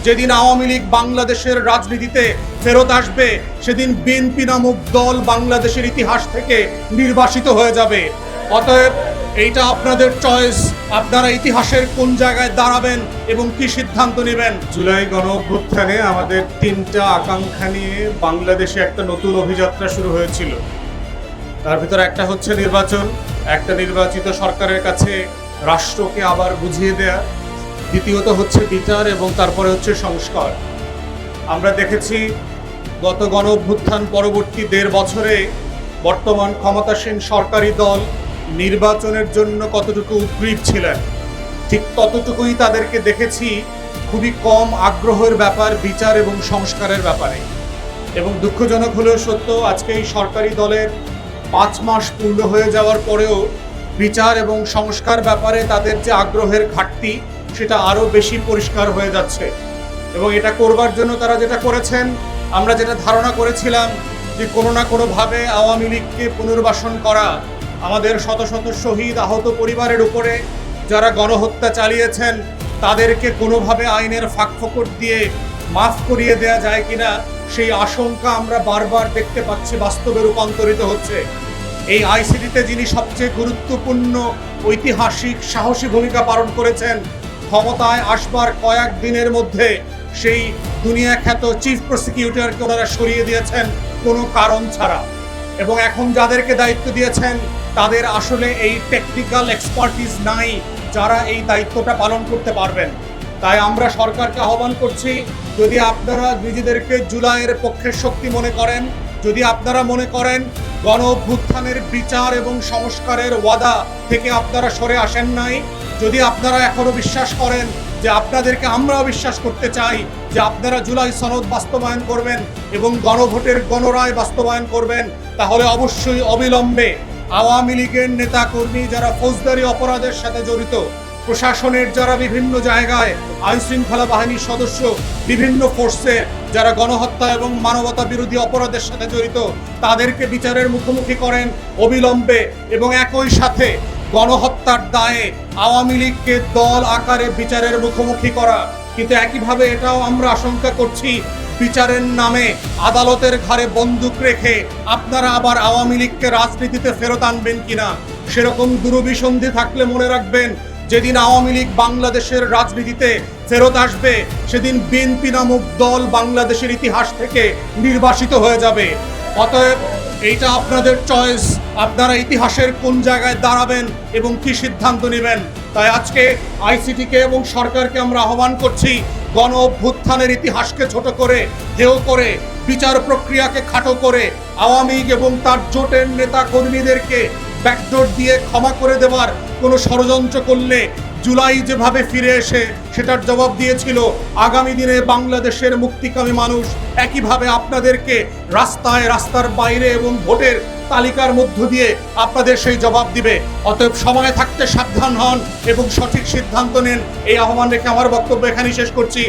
যেদিন আওয়ামী লীগ বাংলাদেশের রাজনীতিতে ফেরত আসবে সেদিন বিএনপি নামক দল বাংলাদেশের ইতিহাস থেকে নির্বাসিত হয়ে যাবে। অতএব এইটা আপনাদের চয়েস, আপনারা ইতিহাসের কোন জায়গায় দাঁড়াবেন এবং কি সিদ্ধান্ত নেবেন। জুলাই গণঅভ্যুত্থানে আমাদের তিনটা আকাঙ্ক্ষা নিয়ে বাংলাদেশে একটা নতুন অভিযাত্রা শুরু হয়েছিল। তার ভিতরে একটা হচ্ছে নির্বাচন, একটা নির্বাচিত সরকারের কাছে রাষ্ট্রকে আবার বুঝিয়ে দেয়া, দ্বিতীয়ত হচ্ছে বিচার এবং তারপরে হচ্ছে সংস্কার। আমরা দেখেছি গত গণঅভ্যুত্থান পরবর্তী 1.5 বছরে বর্তমান ক্ষমতাসীন সরকারি দল নির্বাচনের জন্য কতটুকু উদ্গ্রীব ছিলেন, ঠিক ততটুকুই তাদেরকে দেখেছি খুবই কম আগ্রহের ব্যাপার বিচার এবং সংস্কারের ব্যাপারে। এবং দুঃখজনক হলেও সত্য, আজকে এই সরকারি দলের 5 মাস পূর্ণ হয়ে যাওয়ার পরেও বিচার এবং সংস্কার ব্যাপারে তাদের যে আগ্রহের ঘাটতি সেটা আরও বেশি পরিষ্কার হয়ে যাচ্ছে। এবং এটা করবার জন্য তারা যেটা করেছেন, আমরা যেটা ধারণা করেছিলাম যে কোনো না কোনোভাবে আওয়ামী লীগকে পুনর্বাসন করা, আমাদের শত শত শহীদ আহত পরিবারের উপরে যারা গণহত্যা চালিয়েছেন তাদেরকে কোনোভাবে আইনের ফাঁকফোকর দিয়ে মাফ করিয়ে দেয়া যায় কিনা, সেই আশঙ্কা আমরা বারবার দেখতে পাচ্ছি বাস্তবে রূপান্তরিত হচ্ছে। এই আইসিটিতে যিনি সবচেয়ে গুরুত্বপূর্ণ ঐতিহাসিক সাহসী ভূমিকা পালন করেছেন, ক্ষমতায় আসবার কয়েক দিনের মধ্যে সেই দুনিয়া খ্যাত চিফ প্রসিকিউটরকে ওনারা সরিয়ে দিয়েছেন কোনো কারণ ছাড়া। এবং এখন যাদেরকে দায়িত্ব দিয়েছেন তাদের আসলে এই টেকনিক্যাল এক্সপার্টিস নাই যারা এই দায়িত্বটা পালন করতে পারবেন। তাই আমরা সরকারকে আহ্বান করছি, যদি আপনারা নিজেদেরকে জুলাইয়ের পক্ষের শক্তি মনে করেন, যদি আপনারা মনে করেন গণ অভ্যুত্থানের বিচার এবং সংস্কারের ওয়াদা থেকে আপনারা সরে আসেন নাই, যদি আপনারা এখনো বিশ্বাস করেন যে আপনাদেরকে আমরাও বিশ্বাস করতে চাই যে আপনারা জুলাই সনদ বাস্তবায়ন করবেন এবং গণভোটের গণরায় বাস্তবায়ন করবেন, তাহলে অবশ্যই অবিলম্বে আওয়ামী লীগের নেতাকর্মী যারা ফৌজদারি অপরাধের সাথে জড়িত, প্রশাসনের যারা বিভিন্ন জায়গায় আইন শৃঙ্খলা বাহিনীর সদস্য, বিভিন্ন ফোর্সের যারা গণহত্যা এবং মানবতা বিরোধী অপরাধের সাথে জড়িত, তাদেরকে বিচারের মুখোমুখি করেন অবিলম্বে। এবং একই সাথে গণহত্যার দায়ে আওয়ামী লীগকে দল আকারে বিচারের মুখোমুখি করা। কিন্তু একইভাবে এটাও আমরা আশঙ্কা করছি, বিচারের নামে আদালতের ঘাড়ে বন্দুক রেখে আপনারা আবার আওয়ামী লীগকে রাজনীতিতে ফেরত আনবেন কিনা। সেরকম দুরভিসন্ধি থাকলে মনে রাখবেন, যেদিন আওয়ামী লীগ বাংলাদেশের রাজনীতিতে ফেরত আসবে সেদিন বিএনপি নামক দল বাংলাদেশের ইতিহাস থেকে নির্বাসিত হয়ে যাবে। অতএব এইটা আপনাদের চয়েস, আপনারা ইতিহাসের কোন জায়গায় দাঁড়াবেন এবং কি সিদ্ধান্ত নেবেন। তাই আজকে আইসিটিকে এবং সরকারকে আমরা আহ্বান করছি, গণ অভ্যুত্থানের ইতিহাসকে ছোট করে, হেয় করে, বিচার প্রক্রিয়াকে খাটো করে আওয়ামী লীগ এবং তার জোটের নেতা কর্মীদেরকে ব্যাকডোর দিয়ে ক্ষমা করে দেওয়ার কোনো ষড়যন্ত্র করলে জুলাই যেভাবে ফিরে এসে সেটার জবাব দিয়েছিল, আগামী দিনে বাংলাদেশের মুক্তিকামী মানুষ একইভাবে আপনাদেরকে রাস্তায়, রাস্তার বাইরে এবং ভোটের তালিকার মধ্য দিয়ে আপনাদের সেই জবাব দিবে। অতএব সময় থাকতে সাবধান হন এবং সঠিক সিদ্ধান্ত নেন। এই আহ্বান রেখে আমার বক্তব্য এখানেই শেষ করছি।